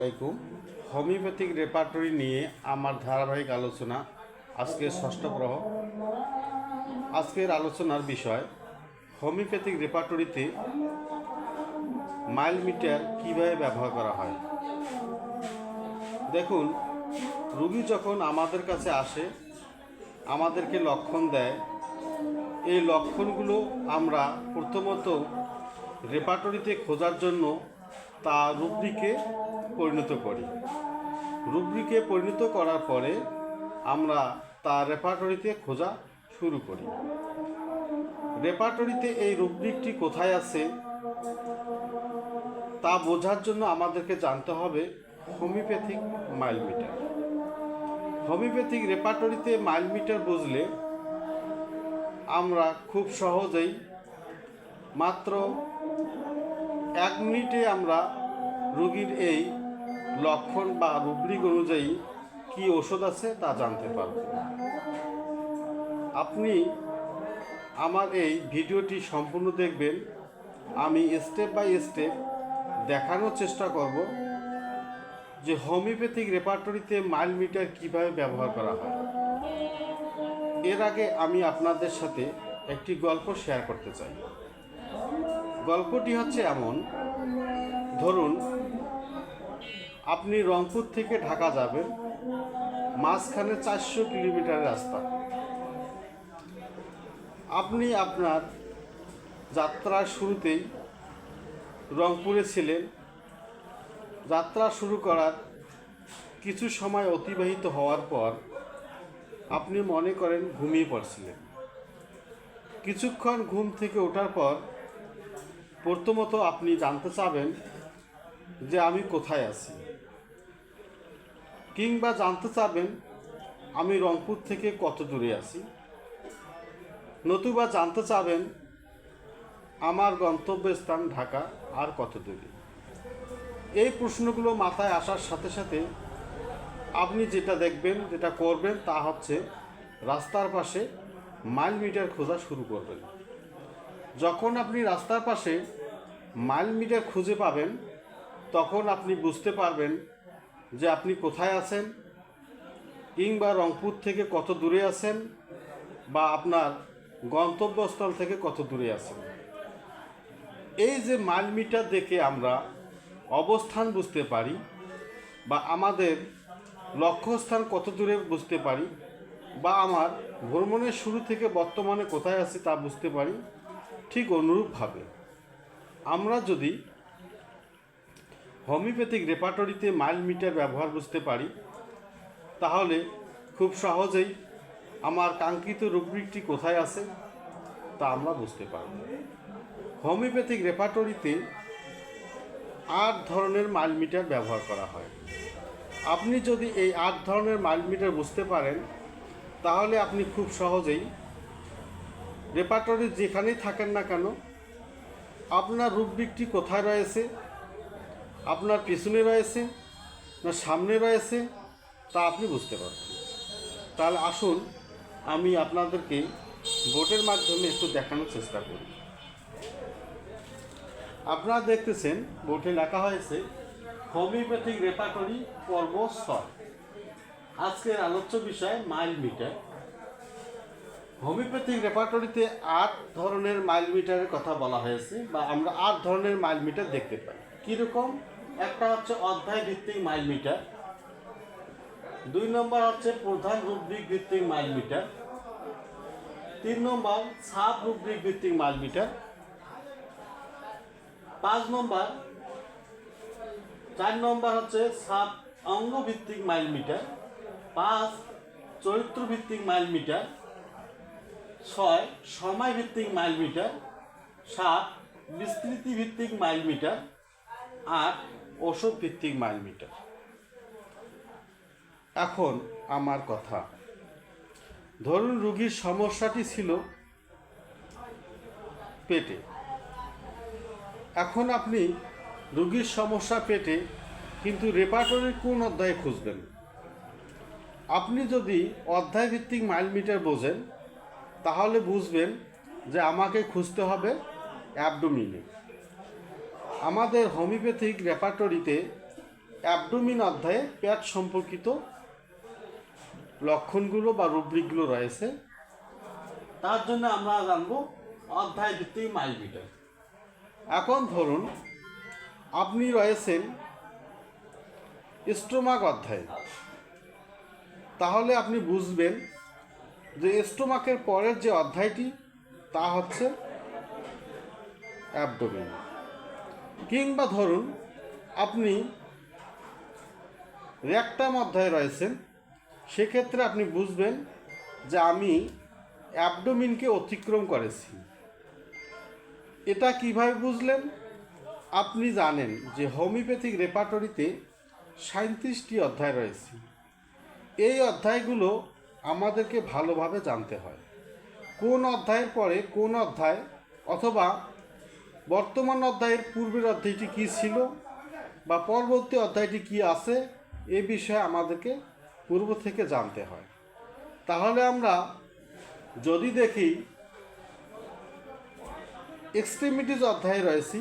আসসালামাইকুম। Homeopathic repertory নিয়ে আমার ধারাবাহিক আলোচনা আজকে ষষ্ঠ পর্ব। আজকের আলোচনার বিষয় হোমিওপ্যাথিক রেপার্টরিতে মাইল মিটার কীভাবে ব্যবহার করা হয়। দেখুন, রোগী যখন আমাদের কাছে আসে, আমাদেরকে লক্ষণ দেয়, এই লক্ষণগুলো আমরা প্রথমত রেপার্টরিতে খোঁজার জন্য তা রুব্রিকে পরিণত করি। রুব্রিকে পরিণত করার পরে আমরা তা রেপার্টরিতে খোঁজা শুরু করি। রেপার্টরিতে এই রুব্রিকটি কোথায় আছে তা বোঝার জন্য আমাদেরকে জানতে হবে হোমিওপ্যাথিক মাইল মিটার। হোমিওপ্যাথিক রেপার্টরিতে মাইল মিটার বুঝলে আমরা খুব সহজেই মাত্র 1 মিনিটে আমরা রোগীর এই লক্ষণ বা রুব্রিক অনুযায়ী কি ওষুধ আছে তা জানতে পারব। আপনি আমার এই ভিডিওটি সম্পূর্ণ দেখবেন। আমি স্টেপ বাই স্টেপ দেখানোর চেষ্টা করব যে হোমিওপ্যাথিক রেপার্টরিতে মাইল মিটার কীভাবে ব্যবহার করা হয়। এর আগে আমি আপনাদের সাথে একটি গল্প শেয়ার করতে চাই। গল্পটি হচ্ছে এমন, ধরুন আপনি রংপুর থেকে ঢাকা যাবেন, মাঝখানে 400 কিলোমিটার রাস্তা। আপনি আপনার যাত্রার শুরুতেই রংপুরে ছিলেন। যাত্রা শুরু করার কিছু সময় অতিবাহিত হওয়ার পর আপনি মনে করেন ঘুমিয়ে পড়ছিলেন। কিছুক্ষণ ঘুম থেকে ওঠার পর প্রথমত আপনি জানতে চাবেন যে আমি কোথায় আছি, কিংবা জানতে চাবেন আমি রংপুর থেকে কত দূরে আছি, নতুবা জানতে চাবেন আমার গন্তব্যস্থান ঢাকা আর কত দূরে। এই প্রশ্নগুলো মাথায় আসার সাথে সাথে আপনি যেটা দেখবেন, যেটা করবেন তা হচ্ছে রাস্তার পাশে মাইল মিটার খোঁজা শুরু করবেন। যখন আপনি রাস্তার পাশে মাইল মিটার খুঁজে পাবেন তখন আপনি বুঝতে পারবেন যে আপনি কোথায় আছেন, কিংবা রংপুর থেকে কত দূরে আছেন, বা আপনার গন্তব্যস্থল থেকে কত দূরে আছেন। এই যে মাইল মিটার দেখে আমরা অবস্থান বুঝতে পারি বা আমাদের লক্ষ্যস্থান কত দূরে বুঝতে পারি, বা আমার ভ্রমণের শুরু থেকে বর্তমানে কোথায় আছি তা বুঝতে পারি, ঠিক অনুরূপভাবে আমরা যদি হোমিওপ্যাথিক রেপার্টরিতে মাইল মিটার ব্যবহার বুঝতে পারি তাহলে খুব সহজেই আমার কাঙ্ক্ষিত রুব্রিকটি কোথায় আছে তা আমরা বুঝতে পারব। হোমিওপ্যাথিক রেপার্টরিতে 8 ধরনের মাইল মিটার ব্যবহার করা হয়। আপনি যদি এই 8 ধরনের মাইল মিটার বুঝতে পারেন তাহলে আপনি খুব সহজেই রেপার্টরি যেখানেই থাকেন না কেন আপনার রুব্রিকটি কোথায় রয়েছে, আপনার পিছনে রয়েছে না সামনে রয়েছে তা আপনি বুঝতে পারবেন। তাহলে আসুন আমি আপনাদেরকে বোর্ডের মাধ্যমে একটু দেখানোর চেষ্টা করি। আপনারা দেখতেছেন বোর্ডে লেখা হয়েছে হোমিওপ্যাথিক রেপার্টরি পর্ব 6। আজকের আলোচ্য বিষয় মাইল মিটার। হোমিওপ্যাথিক রেপার্টরিতে 8 ধরনের মাইল মিটারের কথা বলা হয়েছে, বা আমরা 8 ধরনের মাইল মিটার দেখতে পাই। কীরকম? একটা হচ্ছে অধ্যায় ভিত্তিক মাইল মিটার, 2 নম্বর হচ্ছে প্রধান রুব্রিক ভিত্তিক মাইল মিটার, 3 নম্বর সাব রুব্রিক ভিত্তিক মাইল মিটার, 4 নম্বর হচ্ছে সাব অঙ্গ ভিত্তিক মাইল মিটার, 5 চরিত্র ভিত্তিক মাইল মিটার, 6 সময় ভিত্তিক মাইল মিটার, 7 বিস্তৃতি ভিত্তিক মাইল মিটার, 8 ওষুধ ভিত্তিক মাইল মিটার। এখন আমার কথা, ধরুন রোগীর সমস্যাটি ছিল পেটে। এখন আপনি রোগীর সমস্যা পেটে, কিন্তু রেপার্টরির কোন অধ্যায়ে খুঁজবেন? আপনি যদি অধ্যায় ভিত্তিক মাইল মিটার বোঝেন তাহলে বুঝবেন যে আমাকে খুঁজতে হবে অ্যাবডোমিনে। আমাদের হোমিওপ্যাথিক রেপার্টরিতে অ্যাবডোমিন অধ্যায়ে পেট সম্পর্কিত লক্ষণগুলো বা রুব্রিকগুলো রয়েছে। তার জন্য আমরা জানবো অধ্যায় ভিত্তিক মাইল মিটার। এখন ধরুন আপনি রয়েছেন স্টোমাক অধ্যায়ে, তাহলে আপনি বুঝবেন যে স্টোমাকের পরের যে অধ্যায়টি তা হচ্ছে অ্যাবডোমিন। কিংবা ধরুন আপনি রেকটাম অধ্যায়ে রয়েছেন, সেক্ষেত্রে আপনি বুঝবেন যে আমি অ্যাবডোমিনকে অতিক্রম করেছি। এটা কিভাবে বুঝলেন? আপনি জানেন যে হোমিওপ্যাথিক রেপার্টরিতে 37টি অধ্যায় রয়েছে। এই অধ্যায়গুলো আমাদেরকে ভালোভাবে জানতে হয়। কোন অধ্যায়ের পরে কোন অধ্যায়, অথবা বর্তমান অধ্যায়ের পূর্বের অধ্যায়টি কী ছিল বা পরবর্তী অধ্যায়টি কী আছে, এ বিষয়ে আমাদেরকে পূর্ব থেকে জানতে হয়। তাহলে আমরা যদি দেখি এক্সট্রিমিটিস অধ্যায়ে রয়েছি,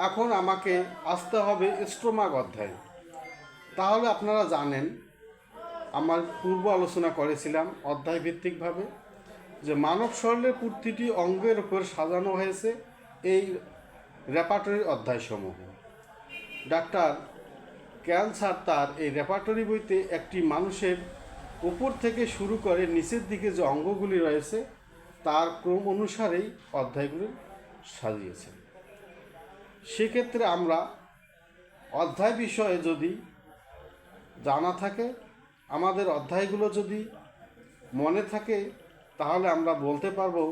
এখন আমাকে আসতে হবে স্টোমাক অধ্যায়। তাহলে আপনারা জানেন, আমার পূর্ব আলোচনা করেছিলাম অধ্যায় ভিত্তিকভাবে, যে মানব শরীরের প্রতিটি অঙ্গের উপর সাজানো হয়েছে এই রেপার্টরির অধ্যায়সমূহ। ডাক্তার ক্যান্সার তার এই রেপার্টরি বইতে একটি মানুষের উপর থেকে শুরু করে নিচের দিকে যে অঙ্গগুলি রয়েছে তার ক্রম অনুসারেই অধ্যায়গুলি সাজিয়েছেন। সেক্ষেত্রে আমরা অধ্যায় বিষয়ে যদি জানা থাকে, আমাদের অধ্যায়গুলো যদি মনে থাকে, তাহলে আমরা বলতে পারবো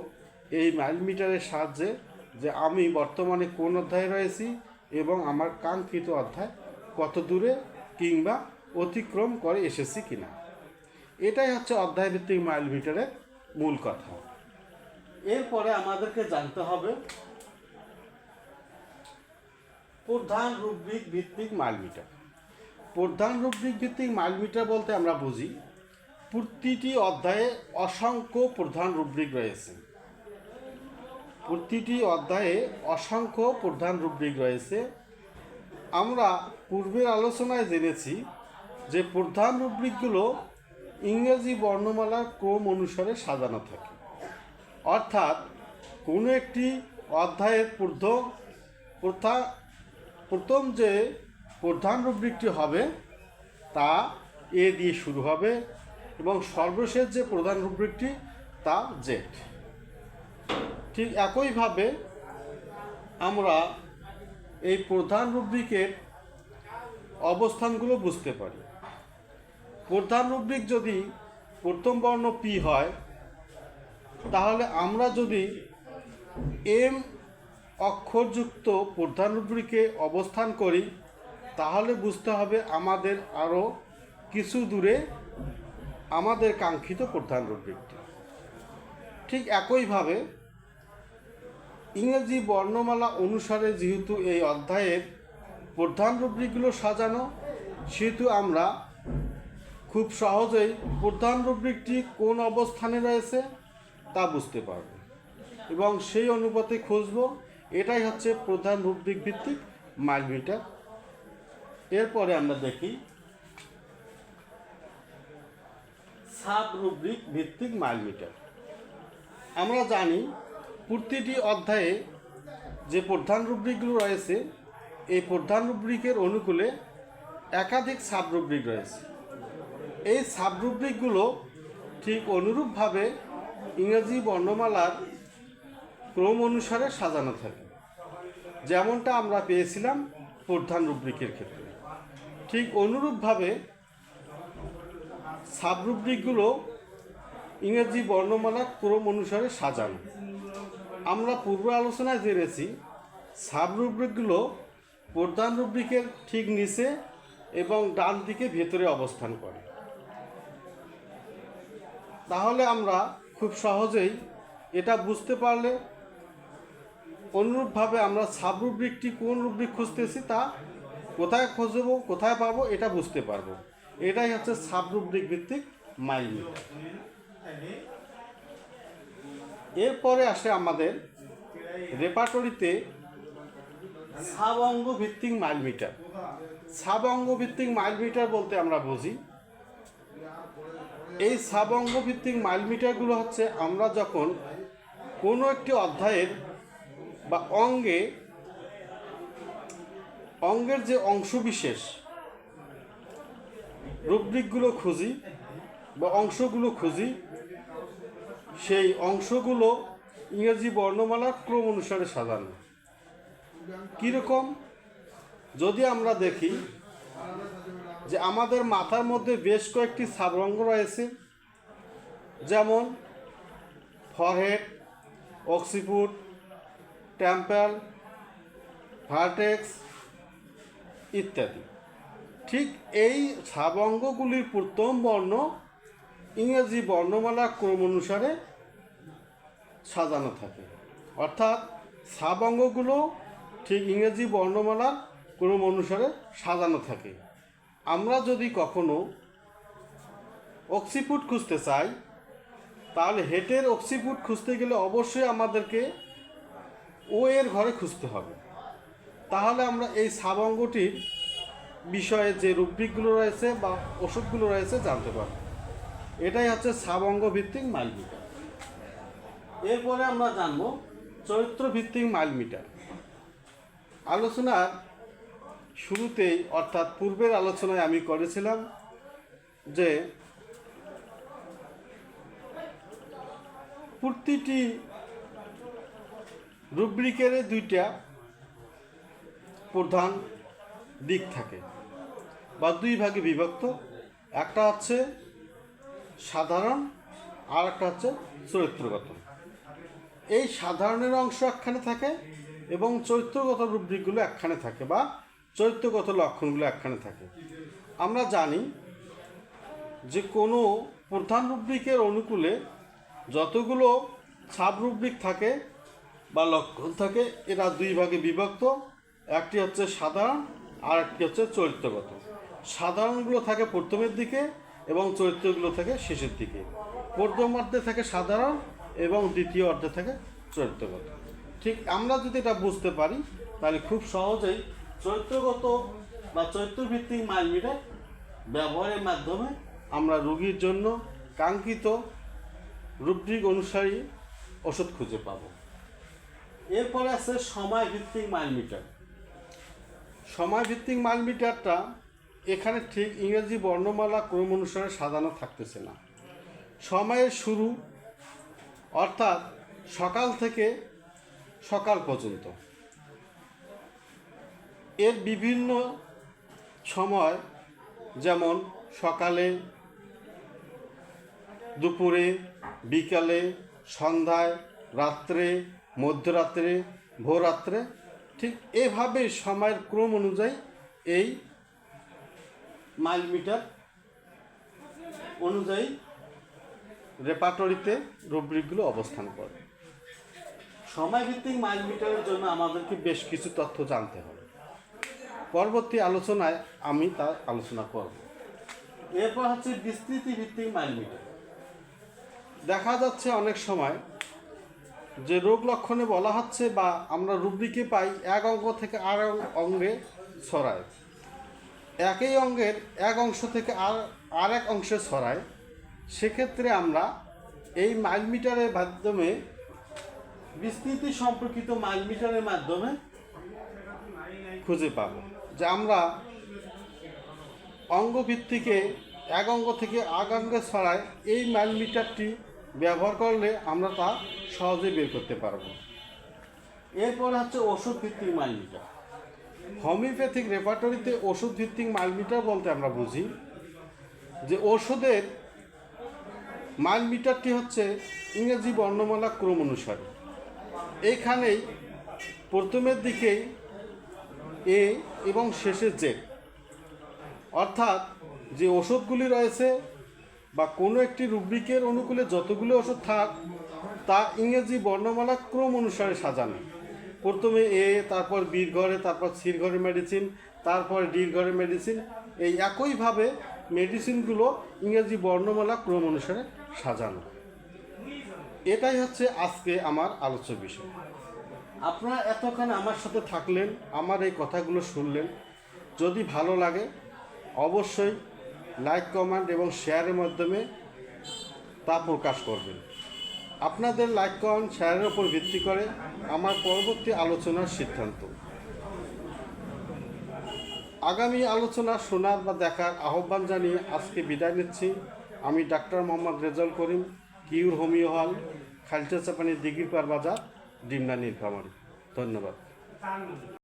এই মাইল মিটারের সাহায্যে যে আমি বর্তমানে কোন অধ্যায়ে রয়েছি এবং আমার কাঙ্ক্ষিত অধ্যায় কত দূরে কিংবা অতিক্রম করে এসেছি কিনা। এটাই হচ্ছে অধ্যায় ভিত্তিক মাইল মিটারের মূল কথা। এরপরে আমাদেরকে জানতে হবে প্রধান রুব্রিক ভিত্তিক মাইল মিটার। প্রধান রুব্রিক ভিত্তিক মাইল মিটার বলতে আমরা বুঝি প্রতিটি অধ্যায়ে অসংখ্য প্রধান রুব্রিক রয়েছে। প্রতিটি অধ্যায়ে অসংখ্য প্রধান রুব্রিক রয়েছে। আমরা পূর্বের আলোচনায় জেনেছি যে প্রধান রুব্রিকগুলো ইংরেজি বর্ণমালার ক্রম অনুসারে সাজানো থাকে। অর্থাৎ কোনো একটি অধ্যায়ের প্রথম যে প্রধান রুব্রিকটি হবে তা এ দিয়ে শুরু হবে এবং সর্বশেষ যে প্রধান রুব্রিকটি তা জেড। ঠিক একইভাবে আমরা এই প্রধান রুব্রিকের অবস্থানগুলো বুঝতে পারি। প্রধান রুব্রিক যদি প্রথম বর্ণ পি হয়, তাহলে আমরা যদি এম অক্ষরযুক্ত প্রধান রুব্রিকে অবস্থান করি, তাহলে বুঝতে হবে আমাদের আরও কিছু দূরে আমাদের কাঙ্ক্ষিত প্রধান রুব্রিকটি। ঠিক একইভাবে ইংরেজি বর্ণমালা অনুসারে যেহেতু এই অধ্যায়ের প্রধান রুব্রিকগুলো সাজানো, সেহেতু আমরা খুব সহজেই প্রধান রুব্রিকটি কোন অবস্থানে রয়েছে তা বুঝতে পারব এবং সেই অনুপাতে খুঁজব। এটাই হচ্ছে প্রধান রুব্রিক ভিত্তিক মাইল মিটার। এরপরে আমরা দেখি সাব রুব্রিক ভিত্তিক মাইল মিটার। আমরা জানি প্রতিটি অধ্যায়ে যে প্রধান রুব্রিকগুলো রয়েছে, এই প্রধান রুব্রিকের অনুকূলে একাধিক সাব রুব্রিক রয়েছে। এই সাব রুব্রিকগুলো ঠিক অনুরূপভাবে ইংরেজি বর্ণমালার ক্রম অনুসারে সাজানো থাকে, যেমনটা আমরা পেয়েছিলাম প্রধান রুব্রিকের ক্ষেত্রে। ঠিক অনুরূপভাবে সাব রুব্রিকগুলো ইংরেজি বর্ণমালার ক্রম অনুসারে সাজানো। আমরা পূর্ব আলোচনায় জেনেছি সাব রুব্রিকগুলো প্রধান রুব্রিকের ঠিক নিচে এবং ডান দিকে ভেতরে অবস্থান করে। তাহলে আমরা খুব সহজেই এটা বুঝতে পারলে অনুরূপভাবে আমরা সাব রুব্রিকটি কোন রুব্রিক খুঁজতেছি তা কোথায় খুঁজব, কোথায় পাবো, এটা বুঝতে পারবো। এটাই হচ্ছে সাব রুব্রিক ভিত্তিক মাইল মিটার। এরপরে আসে আমাদের রেপার্টরিতে সাব অঙ্গ ভিত্তিক মাইল মিটার। সাব অঙ্গ ভিত্তিক মাইল মিটার বলতে আমরা বুঝি, এই সাব অঙ্গ ভিত্তিক মাইল মিটারগুলো হচ্ছে আমরা যখন কোনো একটি অধ্যায়ের বা অঙ্গের যে অংশবিশেষ রুব্রিকগুলো খুঁজি বা অংশগুলো খুঁজি, সেই অংশগুলো ইংরেজি বর্ণমালার ক্রম অনুসারে সাজানো। কীরকম? যদি আমরা দেখি যে আমাদের মাথার মধ্যে বেশ কয়েকটি সাবরঙ্গ রয়েছে, যেমন ফরহেড, অক্সিপুট, টেম্পল, ভার্টেক্স ইত্যাদি। ঠিক এই সাবঙ্গগুলির প্রথম বর্ণ ইংরেজি বর্ণমালা ক্রম অনুসারে সাজানো থাকে, অর্থাৎ সাবঙ্গগুলো ঠিক ইংরেজি বর্ণমালার ক্রম অনুসারে সাজানো থাকে। আমরা যদি কখনো অক্সিপুট খুঁজতে চাই, তাহলে হেটের অক্সিপুট খুঁজতে গেলে অবশ্যই আমাদেরকে ও এর ঘরে খুঁজতে হবে। তাহলে আমরা এই সাবঙ্গটির বিষয়ে যে রুব্রিকগুলো রয়েছে বা ওষুধগুলো রয়েছে জানতে পারব। এটাই হচ্ছে সাবঙ্গ ভিত্তিক মাইল মিটার। এরপরে আমরা জানব চরিত্র ভিত্তিক মাইল মিটার। আলোচনার শুরুতেই অর্থাৎ পূর্বের আলোচনায় আমি করেছিলাম যে প্রতিটি রুব্রিকের দুইটা প্রধান দিক থাকে বা দুই ভাগে বিভক্ত। একটা হচ্ছে সাধারণ আর একটা হচ্ছে চরিত্রগত। এই সাধারণের অংশ একখানে থাকে এবং চরিত্রগত রুব্রিকগুলো একখানে থাকে বা চরিত্রগত লক্ষণগুলো একখানে থাকে। আমরা জানি যে কোনো প্রধান রুব্রিকের অনুকূলে যতগুলো সাব রুব্রিক থাকে বা লক্ষণ থাকে, এরা দুই ভাগে বিভক্ত। একটি হচ্ছে সাধারণ আর একটি হচ্ছে চরিত্রগত। সাধারণগুলো থাকে প্রথমের দিকে এবং চরিত্রগুলো থাকে শেষের দিকে। প্রথম অর্ধে থাকে সাধারণ এবং দ্বিতীয় অর্ধে থাকে চরিত্রগত। ঠিক আমরা যদি এটা বুঝতে পারি, তাহলে খুব সহজেই চরিত্রগত বা চরিত্রভিত্তিক মাইল মিটার ব্যবহারের মাধ্যমে আমরা রোগীর জন্য কাঙ্ক্ষিত রুব্রিক অনুসারী ওষুধ খুঁজে পাব। এরপরে আছে সময় ভিত্তিক মাইল মিটার। সময় ভিত্তিক মাইল মিটারটা এখানে ঠিক ইংরেজি বর্ণমালা ক্রম অনুসারে সাজানো থাকতেছে না। সময়ের শুরু অর্থাৎ সকাল থেকে সকাল পর্যন্ত, এর বিভিন্ন সময়, যেমন সকালে, দুপুরে, বিকালে, সন্ধ্যায়, রাত্রে, মধ্যরাত্রে, ভোররাত্রে, ঠিক এভাবে সময়ের ক্রম অনুযায়ী এই মাইল মিটার অনুযায়ী রেপার্টরিতে রুব্রিকগুলো অবস্থান করে। সময়ভিত্তিক মাইল মিটারের জন্য আমাদেরকে বেশ কিছু তথ্য জানতে হবে। পরবর্তী আলোচনায় আমি তা আলোচনা করব। এরপর হচ্ছে বিস্তৃতি ভিত্তিক মাইল মিটার। দেখা যাচ্ছে অনেক সময় যে রোগ লক্ষণে বলা হচ্ছে বা আমরা রুব্রিকে পাই এক অঙ্গ থেকে আর অঙ্গে ছড়ায়, একই অঙ্গের এক অংশ থেকে আর এক অংশে ছড়ায়। সেক্ষেত্রে আমরা এই মাইল মিটারের মাধ্যমে, বিস্তৃতি সম্পর্কিত মাইল মিটারের মাধ্যমে খুঁজে পাব যে আমরা অঙ্গভিত্তিকে এক অঙ্গ থেকে আর অঙ্গে ছড়ায় এই মাইল মিটারটি ব্যবহার করলে আমরা তা সহজে বের করতে পারব। এরপর হচ্ছে ওষুধ ভিত্তিক মাইল মিটার। হোমিওপ্যাথিক রেপার্টরিতে ওষুধ ভিত্তিক মাইল মিটার বলতে আমরা বুঝি যে ওষুধের মাইল মিটারটি হচ্ছে ইংরেজি বর্ণমালা ক্রম অনুসারে। এইখানেই প্রথমের দিকেই এ এবং শেষে জেড, অর্থাৎ যে ওষুধগুলি রয়েছে বা কোনো একটি রুব্রিকের অনুকূলে যতগুলো ওষুধ থাক তা ইংরেজি বর্ণমালা ক্রম অনুসারে সাজানো। প্রথমে এ, তারপর বির ঘরে, তারপর সির ঘরে মেডিসিন, তারপর ডির ঘরে মেডিসিন, এই একইভাবে মেডিসিনগুলো ইংরেজি বর্ণমালা ক্রম অনুসারে সাজানো। এটাই হচ্ছে আজকে আমার আলোচ্য বিষয়। আপনারা এতক্ষণ আমার সাথে থাকলেন, আমার এই কথাগুলো শুনলেন। যদি ভালো লাগে অবশ্যই লাইক, কমেন্ট এবং শেয়ারের মাধ্যমে তা প্রকাশ করবেন। আপনাদের লাইক, কমেন্ট, শেয়ারের উপর ভিত্তি করে আমার পরবর্তী আলোচনার সিদ্ধান্ত। আগামী আলোচনা শোনার বা দেখার আহ্বান জানিয়ে আজকে বিদায় নিচ্ছি। আমি ডাক্তার মোহাম্মদ রেজাউল করিম, কিউর হোমিও হল, খালচা চাপানি, দিঘিরপাড় বাজার, ডিমনা নীলফামারী। ধন্যবাদ।